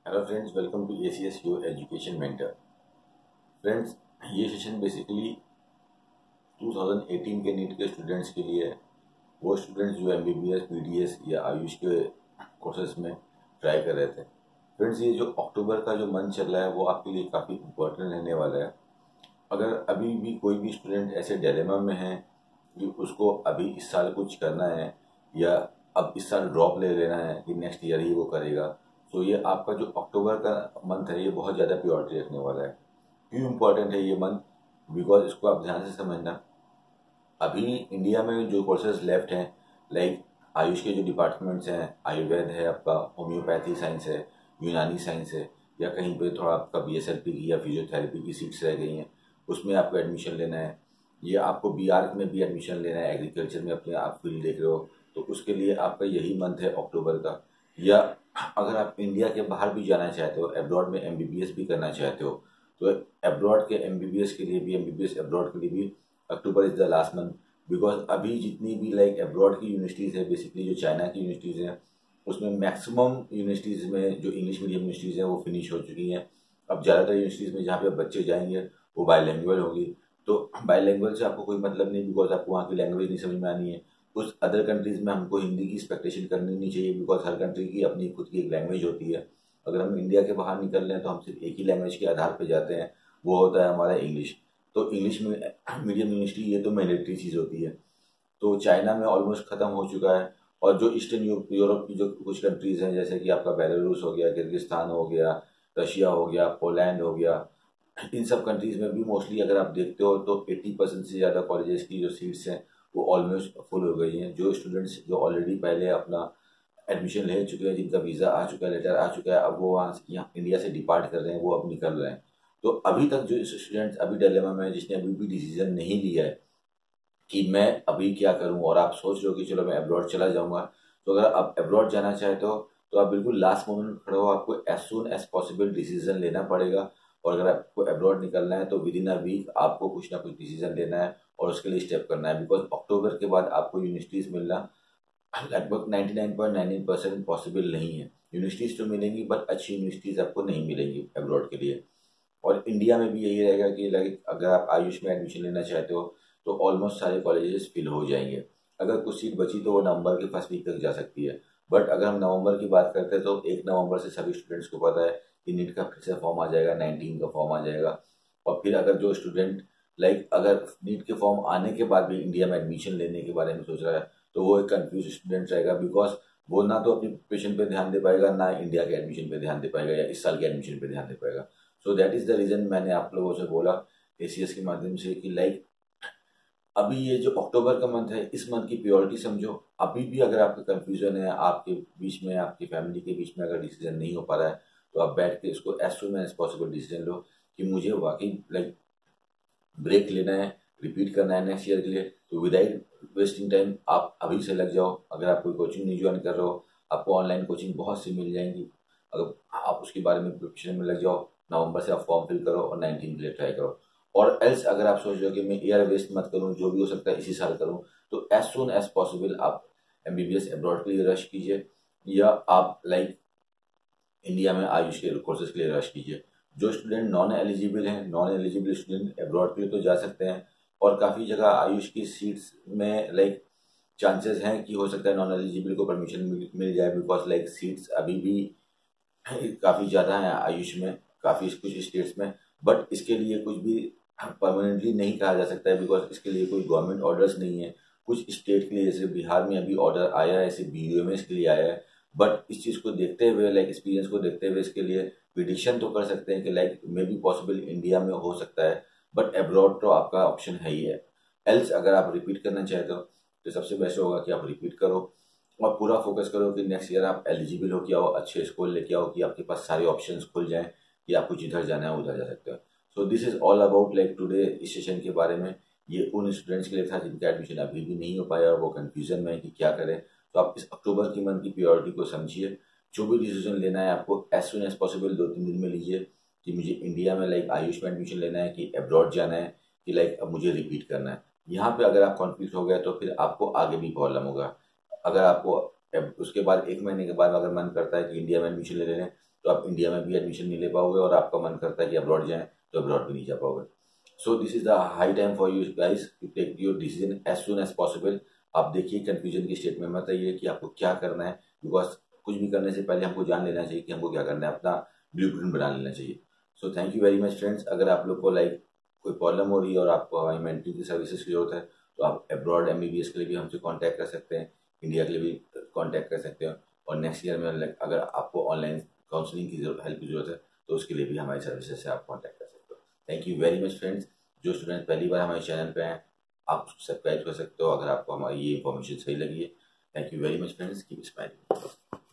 Hello friends, welcome to ACS your education mentor. Friends, ये session basically 2018 के NEET के students के लिए है। वो स्टूडेंट्स जो MBBS, PDS या आयुष के कोर्सेज में ट्राई कर रहे थे। फ्रेंड्स, ये जो अक्टूबर का जो मंथ चल रहा है वो आपके लिए काफ़ी इम्पोर्टेंट रहने वाला है। अगर अभी भी कोई भी स्टूडेंट ऐसे डिलेमा में है कि उसको अभी इस साल कुछ करना है या अब इस साल ड्रॉप ले लेना है कि नेक्स्ट ईयर ही वो करेगा, तो ये आपका जो अक्टूबर का मंथ है ये बहुत ज़्यादा प्रायोरिटी रखने वाला है। क्यों इम्पोर्टेंट है ये मंथ? बिकॉज इसको आप ध्यान से समझना। अभी इंडिया में जो कोर्सेज लेफ्ट हैं, लाइक आयुष के जो डिपार्टमेंट्स हैं, आयुर्वेद है आपका, होम्योपैथी साइंस है, यूनानी साइंस है, या कहीं पे थोड़ा आपका BSLP की या फिजियोथेरेपी की सीट्स रह गई हैं, उसमें आपको एडमिशन लेना है। या आपको BARC में भी एडमिशन लेना है, एग्रीकल्चर में अपने आप फील्ड देख रहे हो, तो उसके लिए आपका यही मंथ है अक्टूबर का। या अगर आप इंडिया के बाहर भी जाना चाहते हो, अब्रॉड में MBBS भी करना चाहते हो, तो अब्रॉड के MBBS के लिए भी, MBBS अब्रॉड के लिए भी October is the last month. Because अभी जितनी भी लाइक अब्रॉड की यूनिवर्सिटीज़ है, बेसिकली जो चाइना की यूनिवर्सिटीज़ हैं, उसमें मैक्सिमम यूनिवर्सिटीज़ में जो इंग्लिश मीडियम यूनिवर्सिटीज़ हैं वो फिनिश हो चुकी हैं। अब ज़्यादातर यूनिवर्सिटीज़ में जहाँ पे बच्चे जाएंगे वो बायलैंग्वेज होगी। तो बायलैंग्वेज से आपको कोई मतलब नहीं, बिकॉज आपको वहाँ की लैंग्वेज नहीं समझ में आनी है। उस अदर कंट्रीज़ में हमको हिंदी की एक्सपेक्टेशन करनी नहीं चाहिए, बिकॉज हर कंट्री की अपनी खुद की एक लैंग्वेज होती है। अगर हम इंडिया के बाहर निकल रहे हैं तो हम सिर्फ एक ही लैंग्वेज के आधार पर जाते हैं, वो होता है हमारा इंग्लिश। तो इंग्लिश में मीडियम यूनिवर्सिटी ये तो मैंडेटरी चीज़ होती है। तो चाइना में ऑलमोस्ट ख़त्म हो चुका है। और जो ईस्टर्न यूरोप की जो कुछ कंट्रीज़ हैं, जैसे कि आपका बेलारूस हो गया, किर्गिस्तान हो गया, रशिया हो गया, पोलैंड हो गया, इन सब कंट्रीज़ में भी मोस्टली अगर आप देखते हो तो 80% से ज़्यादा कॉलेजेस की जो सीट्स हैं वो ऑलमोस्ट फुल हो गई हैं। जो स्टूडेंट्स जो ऑलरेडी पहले अपना एडमिशन ले चुके हैं, जिनका वीज़ा आ चुका है, लेटर आ चुका है, अब वो वहाँ से यहाँ इंडिया से डिपार्ट कर रहे हैं, वो अब निकल रहे हैं। तो अभी तक जो स्टूडेंट्स अभी डिलेमा में है, जिसने अभी भी डिसीजन नहीं लिया है कि मैं अभी क्या करूं, और आप सोच रहे हो कि चलो मैं अब्रॉड चला जाऊंगा, तो अगर आप अब्रॉड जाना चाहते हो तो आप बिल्कुल लास्ट मोमेंट में खड़े हो, आपको as soon as possible decision लेना पड़ेगा। और अगर आपको अब्रॉड निकलना है तो विद इन अ वीक आपको कुछ ना कुछ डिसीजन लेना है और उसके लिए स्टेप करना है। बिकॉज अक्टूबर के बाद आपको यूनिवर्सिटीज़ मिलना लगभग 99.99% पॉसिबल नहीं है। यूनिवर्सिटीज़ तो मिलेंगी, बट अच्छी यूनिवर्सिटीज़ आपको नहीं मिलेंगी अब्रॉड के लिए। और इंडिया में भी यही रहेगा कि लाइक अगर आप आयुष में एडमिशन लेना चाहते हो तो ऑलमोस्ट सारे कॉलेजेस फिल हो जाएंगे। अगर कुछ सीट बची तो वो नवंबर के फर्स्ट वीक तक जा सकती है। बट अगर हम नवंबर की बात करते हैं तो 1 नवंबर से सभी स्टूडेंट्स को पता है कि नीट का फिर से फॉर्म आ जाएगा, 19 का फॉर्म आ जाएगा। और फिर अगर जो स्टूडेंट लाइक अगर नीट के फॉर्म आने के बाद भी इंडिया में एडमिशन लेने के बारे में सोच रहा है तो वो एक कन्फ्यूज स्टूडेंट रहेगा। बिकॉज वो ना तो अपनी प्रिपरेशन पे ध्यान दे पाएगा, ना इंडिया के एडमिशन पे ध्यान दे पाएगा, या इस साल के एडमिशन पे ध्यान दे पाएगा। So that is the reason मैंने आप लोगों से बोला ACS के माध्यम से कि लाइक अभी ये जो अक्टूबर का मंथ है, इस मंथ की प्रायोरिटी समझो। अभी भी अगर आपका कंफ्यूजन है, आपके बीच में, आपकी फैमिली के बीच में अगर डिसीजन नहीं हो पा रहा है, तो आप बैठ के इसको as soon as possible decision लो कि मुझे वाकई लाइक ब्रेक लेना है, रिपीट करना है नेक्स्ट ईयर के लिए। तो विदाउट वेस्टिंग टाइम आप अभी से लग जाओ। अगर आप कोई कोचिंग नहीं ज्वाइन कर रहे हो, आपको ऑनलाइन कोचिंग बहुत सी मिल जाएंगी। अगर आप उसके बारे में प्रिपरेशन में लग जाओ, नवंबर से आप फॉर्म फिल करो और 19 के लिए ट्राई करो। और एल्स अगर आप सोच रहे हो कि मैं ईयर वेस्ट मत करूं, जो भी हो सकता है इसी साल करूं, तो एज सुन एज पॉसिबल आप MBBS अब्रॉड के लिए रश कीजिए, या आप लाइक इंडिया में आयुष के कोर्सेज के लिए रश कीजिए। जो स्टूडेंट नॉन एलिजिबल हैं, नॉन एलिजिबल स्टूडेंट अब्रॉड के लिए तो जा सकते हैं। और काफ़ी जगह आयुष की सीट्स में लाइक चांसेस हैं कि हो सकता है नॉन एलिजिबल को परमिशन मिल जाए, बिकॉज लाइक सीट्स अभी भी काफ़ी ज़्यादा हैं आयुष में, काफ़ी कुछ स्टेट्स में। बट इसके लिए कुछ भी परमानेंटली नहीं कहा जा सकता है, बिकॉज इसके लिए कोई गवर्नमेंट ऑर्डर्स नहीं है। कुछ स्टेट के लिए, जैसे बिहार में अभी ऑर्डर आया है, ऐसे BUMS के लिए आया है। बट इस चीज़ को देखते हुए, लाइक एक्सपीरियंस को देखते हुए, इसके लिए प्रिडिक्शन तो कर सकते हैं कि like may be possible India में हो सकता है, बट अब्रॉड तो आपका ऑप्शन है ही है। एल्स अगर आप रिपीट करना चाहते हो तो सबसे बेस्ट होगा कि आप रिपीट करो और पूरा फोकस करो कि नेक्स्ट ईयर आप एलिजिबल हो, क्या हो, अच्छे स्कोर लेके आओ, कि आपके पास सारे ऑप्शंस खुल जाएं कि आपको जिधर जाना है उधर जा सकते हो। सो this is all about like today इस सेशन के बारे में। ये उन स्टूडेंट्स के लिए था जिनका एडमिशन अभी भी नहीं हो पाया और वो कंफ्यूजन में है कि क्या करें। तो आप इस अक्टूबर की मंथ की प्रायोरिटी को समझिए। जो भी डिसीजन लेना है आपको एज सुन एज पॉसिबल 2-3 दिन में लीजिए, कि मुझे इंडिया में लाइक आयुष में एडमिशन लेना है, कि अब्रॉड जाना है, कि लाइक अब मुझे रिपीट करना है। यहाँ पे अगर आप कन्फ्यूज हो गए तो फिर आपको आगे भी प्रॉब्लम होगा। अगर आपको उसके बाद 1 महीने के बाद अगर मन करता है कि इंडिया में एडमिशन ले लें, तो तो आप इंडिया में भी एडमिशन नहीं ले पाओगे, और आपका मन करता है कि अब्रॉड जाएं तो अब्रॉड भी नहीं जा पाओगे। So this is the high time for you guys to take your decision as soon as possible. आप देखिए कंफ्यूजन की स्टेट में मत आइए कि आपको क्या करना है, बिकॉज कुछ भी करने से पहले हमको जान लेना चाहिए कि हमको क्या करना है, अपना ब्लूप्रिंट बना लेना चाहिए। So thank you very much friends. अगर आप लोग को लाइक कोई प्रॉब्लम हो रही है और आपको हमारी मेंटरिंग की सर्विसेज की जरूरत है, तो आप अब्रॉड MBBS के लिए भी हमसे कांटेक्ट कर सकते हैं, इंडिया के लिए भी कांटेक्ट कर सकते हैं, और नेक्स्ट ईयर में अगर आपको ऑनलाइन काउंसलिंग की हेल्प की जरूरत है तो उसके लिए भी हमारी सर्विसेज से आप कांटेक्ट कर सकते हो। Thank you very much friends. जो स्टूडेंट पहली बार हमारे चैनल पे हैं, आप सब्सक्राइब कर सकते हो अगर आपको हमारी ये इन्फॉर्मेशन सही लगी है। Thank you very much friends, keep smiling.